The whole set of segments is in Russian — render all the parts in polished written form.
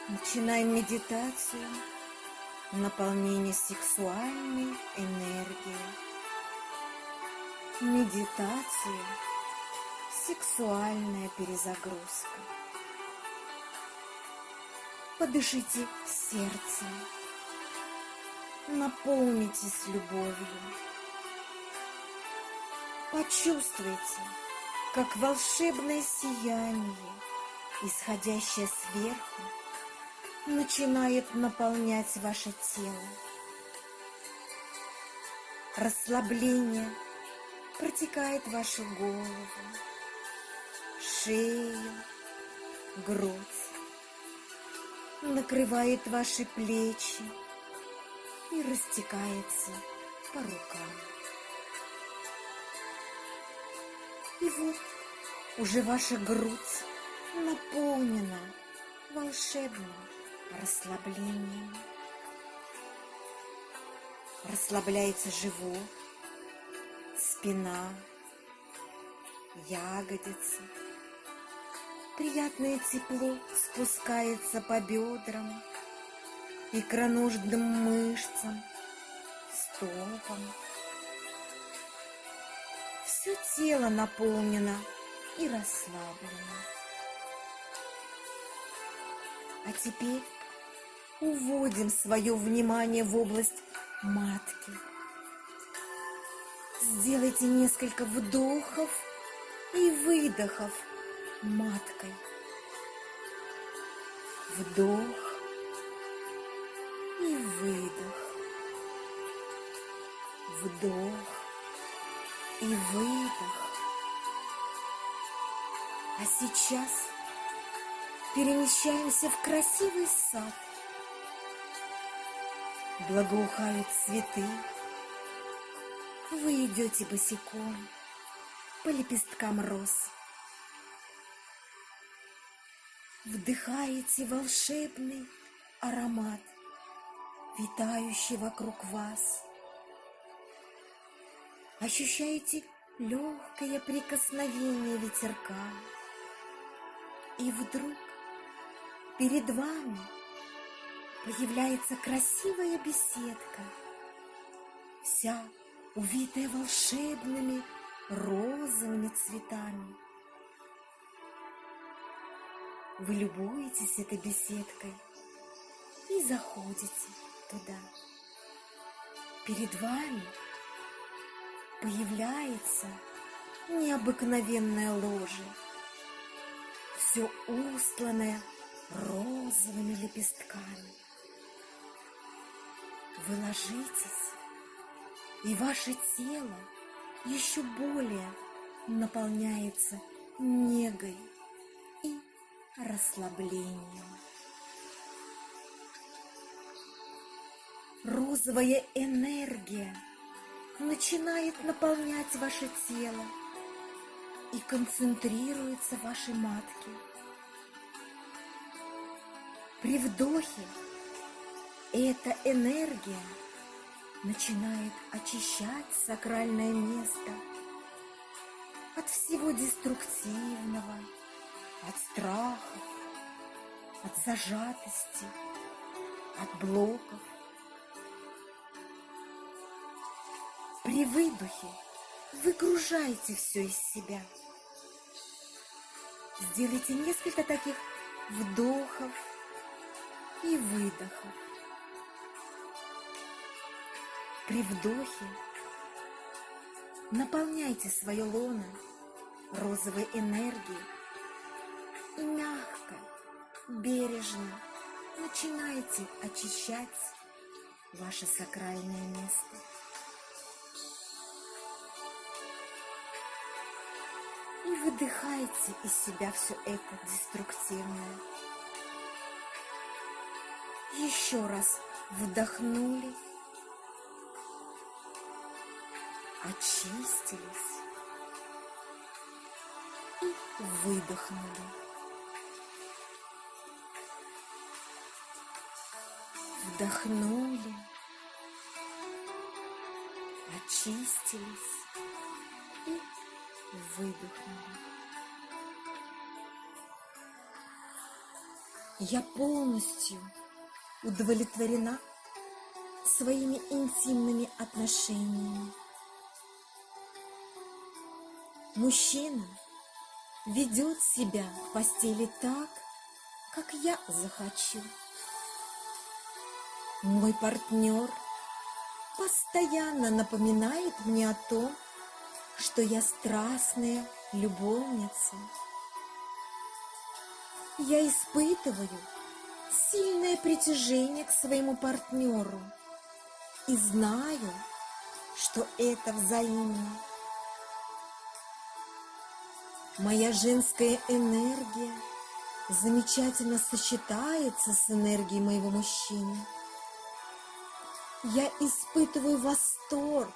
Начинаем медитацию, наполнение сексуальной энергией. Медитация, сексуальная перезагрузка. Подышите сердцем, наполнитесь любовью. Почувствуйте, как волшебное сияние, исходящее сверху, начинает наполнять ваше тело. Расслабление протекает вашу голову, шею, грудь, накрывает ваши плечи и растекается по рукам. И вот уже ваша грудь наполнена волшебным расслаблением. Расслабляется живот, спина, ягодицы. Приятное тепло спускается по бедрам, икроножным мышцам, стопам. Все тело наполнено и расслаблено. А теперь уводим свое внимание в область матки. Сделайте несколько вдохов и выдохов маткой. Вдох и выдох. Вдох и выдох. А сейчас перемещаемся в красивый сад. Благоухают цветы. Вы идете босиком по лепесткам роз. Вдыхаете волшебный аромат, витающий вокруг вас. Ощущаете легкое прикосновение ветерка. И вдруг перед вами появляется красивая беседка, вся увитая волшебными розовыми цветами. Вы любуетесь этой беседкой и заходите туда. Перед вами появляется необыкновенное ложе, все устланное розовыми лепестками. Вы ложитесь, и ваше тело еще более наполняется негой и расслаблением. Розовая энергия начинает наполнять ваше тело и концентрируется в вашей матке. При вдохе эта энергия начинает очищать сакральное место от всего деструктивного, от страхов, от зажатости, от блоков. При выдохе выгружайте все из себя. Сделайте несколько таких вдохов и выдохов. При вдохе наполняйте свое лоно розовой энергией и мягко, бережно начинайте очищать ваше сакральное место. И выдыхайте из себя все это деструктивное. Еще раз вдохнули, очистились и выдохнули. Вдохнули, очистились и выдохнули. Я полностью удовлетворена своими интимными отношениями. Мужчина ведет себя в постели так, как я захочу. Мой партнер постоянно напоминает мне о том, что я страстная любовница. Я испытываю сильное притяжение к своему партнеру и знаю, что это взаимно. Моя женская энергия замечательно сочетается с энергией моего мужчины. Я испытываю восторг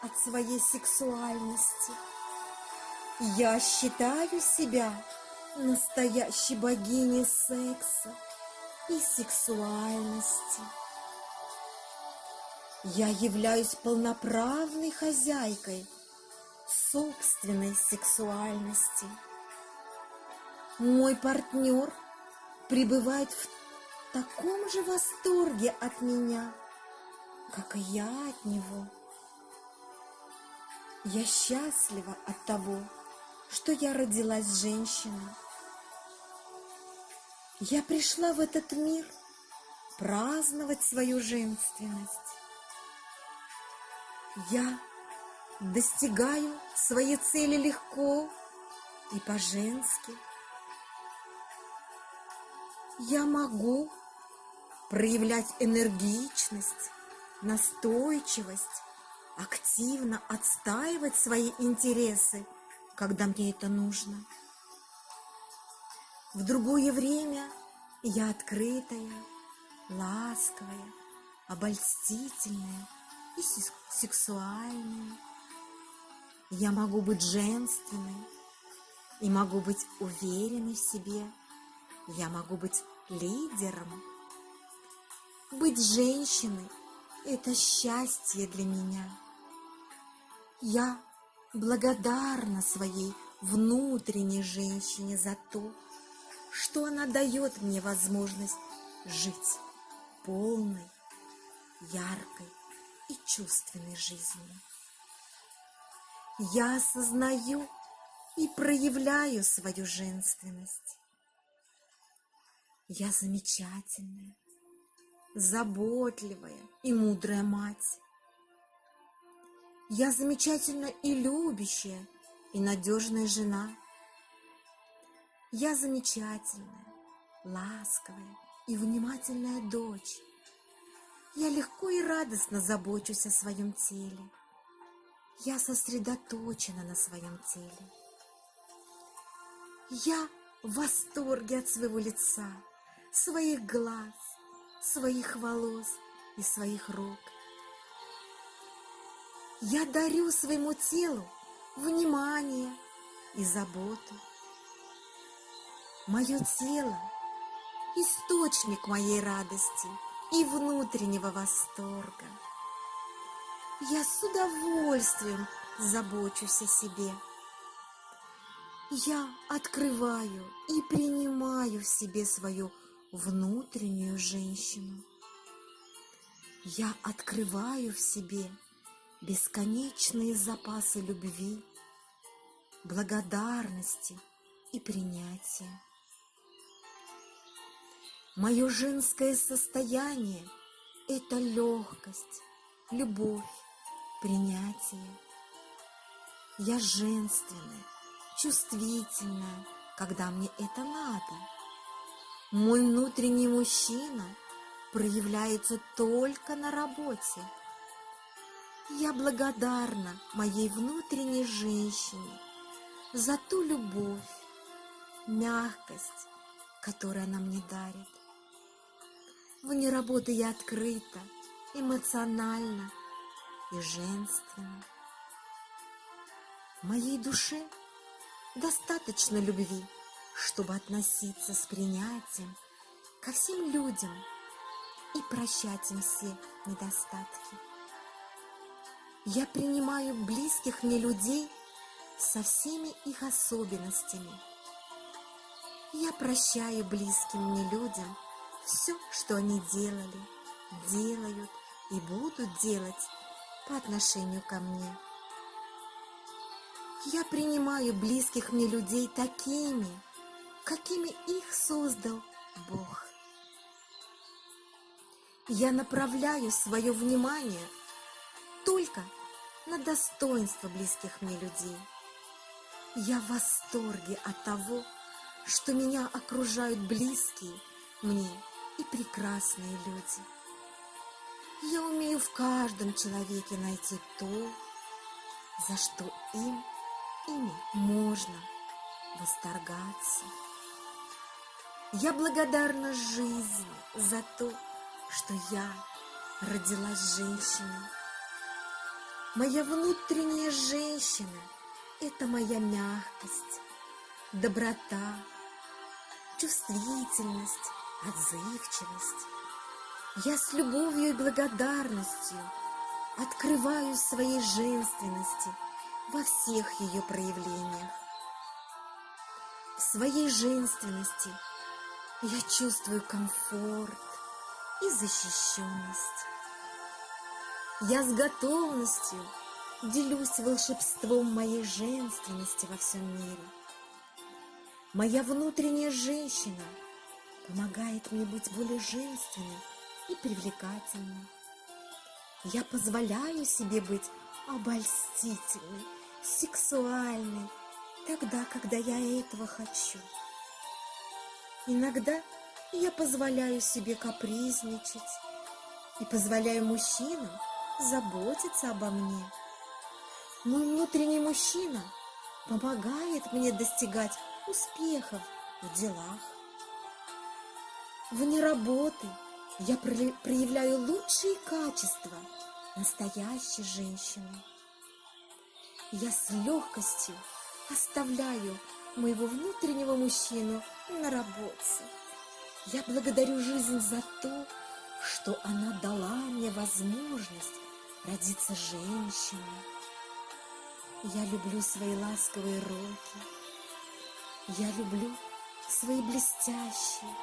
от своей сексуальности. Я считаю себя настоящей богиней секса и сексуальности. Я являюсь полноправной хозяйкой собственной сексуальности. Мой партнер пребывает в таком же восторге от меня, как и я от него. Я счастлива от того, что я родилась женщиной. Я пришла в этот мир праздновать свою женственность. Я достигаю своей цели легко и по-женски. Я могу проявлять энергичность, настойчивость, активно отстаивать свои интересы, когда мне это нужно. В другое время я открытая, ласковая, обольстительная и сексуальная. Я могу быть женственной и могу быть уверенной в себе. Я могу быть лидером. Быть женщиной – это счастье для меня. Я благодарна своей внутренней женщине за то, что она дает мне возможность жить полной, яркой и чувственной жизнью. Я осознаю и проявляю свою женственность. Я замечательная, заботливая и мудрая мать. Я замечательная и любящая, и надежная жена. Я замечательная, ласковая и внимательная дочь. Я легко и радостно забочусь о своем теле. Я сосредоточена на своем теле. Я в восторге от своего лица, своих глаз, своих волос и своих рук. Я дарю своему телу внимание и заботу. Мое тело – источник моей радости и внутреннего восторга. Я с удовольствием забочусь о себе. Я открываю и принимаю в себе свою внутреннюю женщину. Я открываю в себе бесконечные запасы любви, благодарности и принятия. Мое женское состояние – это легкость, любовь, принятие. Я женственная, чувствительная, когда мне это надо. Мой внутренний мужчина проявляется только на работе. Я благодарна моей внутренней женщине за ту любовь, мягкость, которую она мне дарит. Вне работы я открыта, эмоциональна и женственна. Моей душе достаточно любви, чтобы относиться с принятием ко всем людям и прощать им все недостатки. Я принимаю близких мне людей со всеми их особенностями. Я прощаю близким мне людям все, что они делали, делают и будут делать по отношению ко мне. Я принимаю близких мне людей такими, какими их создал Бог. Я направляю свое внимание только на достоинство близких мне людей. Я в восторге от того, что меня окружают близкие мне и прекрасные люди. Я умею в каждом человеке найти то, за что ими можно восторгаться. Я благодарна жизни за то, что я родилась женщиной. Моя внутренняя женщина – это моя мягкость, доброта, чувствительность, отзывчивость. Я с любовью и благодарностью открываю своей женственности во всех ее проявлениях. В своей женственности я чувствую комфорт и защищенность. Я с готовностью делюсь волшебством моей женственности во всем мире. Моя внутренняя женщина помогает мне быть более женственной и привлекательной. Я позволяю себе быть обольстительной, сексуальной, тогда, когда я этого хочу. Иногда я позволяю себе капризничать и позволяю мужчинам заботиться обо мне. Мой внутренний мужчина помогает мне достигать успехов в делах. Вне работы я проявляю лучшие качества настоящей женщины. Я с легкостью оставляю моего внутреннего мужчину на работе. Я благодарю жизнь за то, что она дала мне возможность родиться женщиной. Я люблю свои ласковые руки. Я люблю свои блестящие,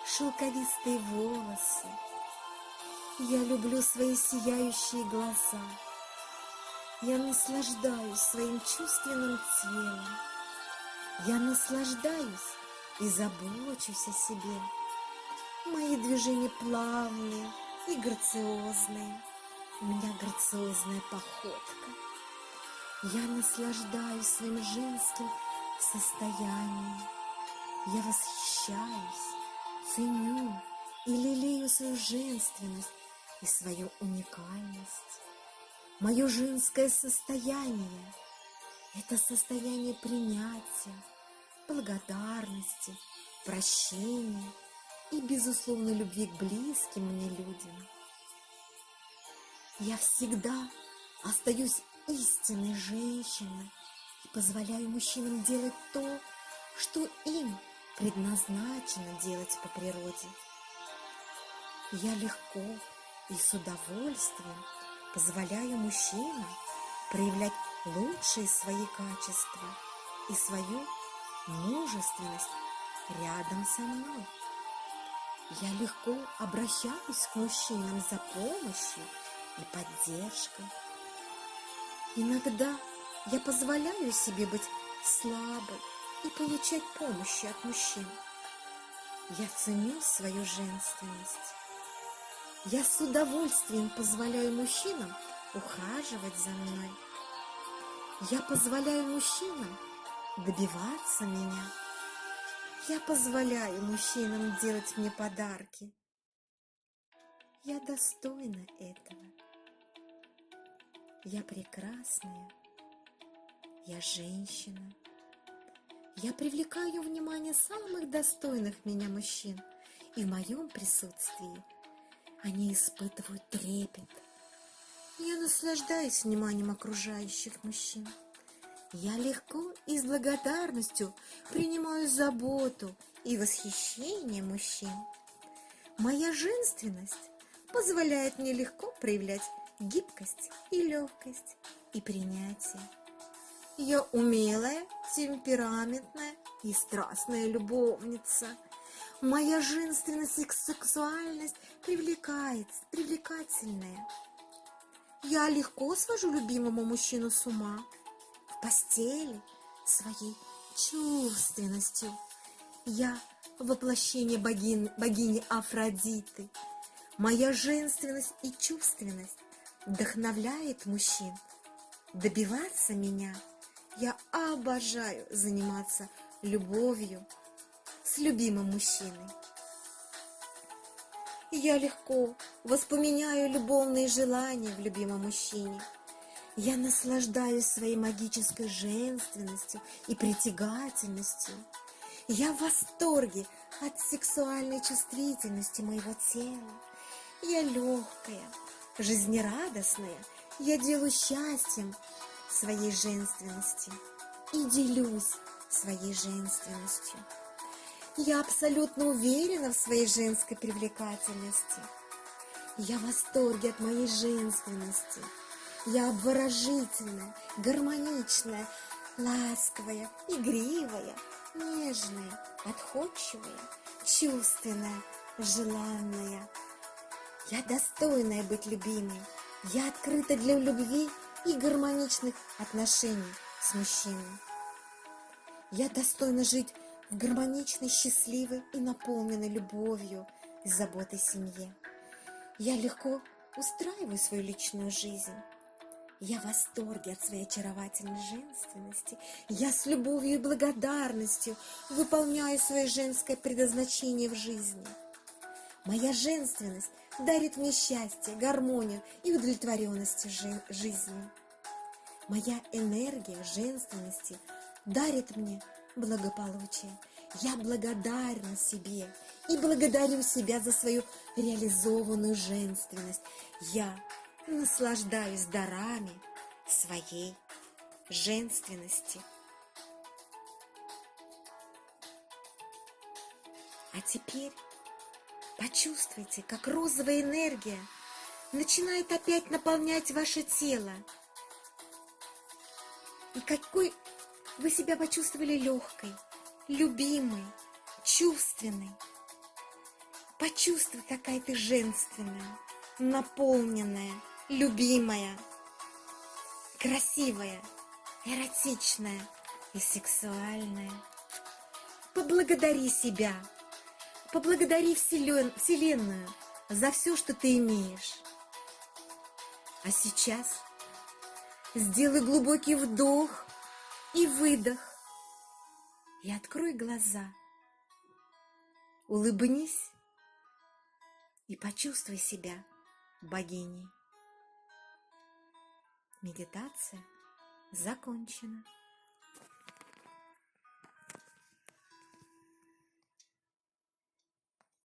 шелковистые волосы. Я люблю свои сияющие глаза. Я наслаждаюсь своим чувственным телом. Я наслаждаюсь и забочусь о себе. Мои движения плавные и грациозные. У меня грациозная походка. Я наслаждаюсь своим женским состоянием. Я восхищаюсь, ценю и лелею свою женственность и свою уникальность. Мое женское состояние – это состояние принятия, благодарности, прощения и безусловной любви к близким мне людям. Я всегда остаюсь истинной женщиной и позволяю мужчинам делать то, что им предназначено делать по природе. Я легко и с удовольствием позволяю мужчинам проявлять лучшие свои качества и свою мужественность рядом со мной. Я легко обращаюсь к мужчинам за помощью и поддержкой. Иногда я позволяю себе быть слабой и получать помощь от мужчин. Я ценю свою женственность. Я с удовольствием позволяю мужчинам ухаживать за мной. Я позволяю мужчинам добиваться меня. Я позволяю мужчинам делать мне подарки. Я достойна этого. Я прекрасная. Я женщина. Я привлекаю внимание самых достойных меня мужчин, и в моем присутствии они испытывают трепет. Я наслаждаюсь вниманием окружающих мужчин. Я легко и с благодарностью принимаю заботу и восхищение мужчин. Моя женственность позволяет мне легко проявлять гибкость и легкость и принятие. Я умелая, темпераментная и страстная любовница. Моя женственность и сексуальность привлекательная. Я легко свожу любимому мужчину с ума в постели своей чувственностью. Я воплощение богини Афродиты. Моя женственность и чувственность вдохновляет мужчин добиваться меня. Я обожаю заниматься любовью с любимым мужчиной. Я легко воспламеняю любовные желания в любимом мужчине. Я наслаждаюсь своей магической женственностью и притягательностью. Я в восторге от сексуальной чувствительности моего тела. Я легкая, жизнерадостная. Я делаю счастьем своей женственности и делюсь своей женственностью. Я абсолютно уверена в своей женской привлекательности. Я в восторге от моей женственности. Я обворожительная, гармоничная, ласковая, игривая, нежная, отходчивая, чувственная, желанная. Я достойная быть любимой. Я открыта для любви и гармоничных отношений с мужчиной. Я достойна жить в гармоничной, счастливой и наполненной любовью и заботой семье. Я легко устраиваю свою личную жизнь. Я в восторге от своей очаровательной женственности. Я с любовью и благодарностью выполняю свое женское предназначение в жизни. Моя женственность дарит мне счастье, гармонию и удовлетворенность жизни. Моя энергия женственности дарит мне благополучие. Я благодарна себе и благодарю себя за свою реализованную женственность. Я наслаждаюсь дарами своей женственности. А теперь почувствуйте, как розовая энергия начинает опять наполнять ваше тело. И какой вы себя почувствовали легкой, любимой, чувственной. Почувствуй, какая ты женственная, наполненная, любимая, красивая, эротичная и сексуальная. Поблагодари себя, поблагодари Вселенную за все, что ты имеешь. А сейчас сделай глубокий вдох и выдох. И открой глаза. Улыбнись и почувствуй себя богиней. Медитация закончена.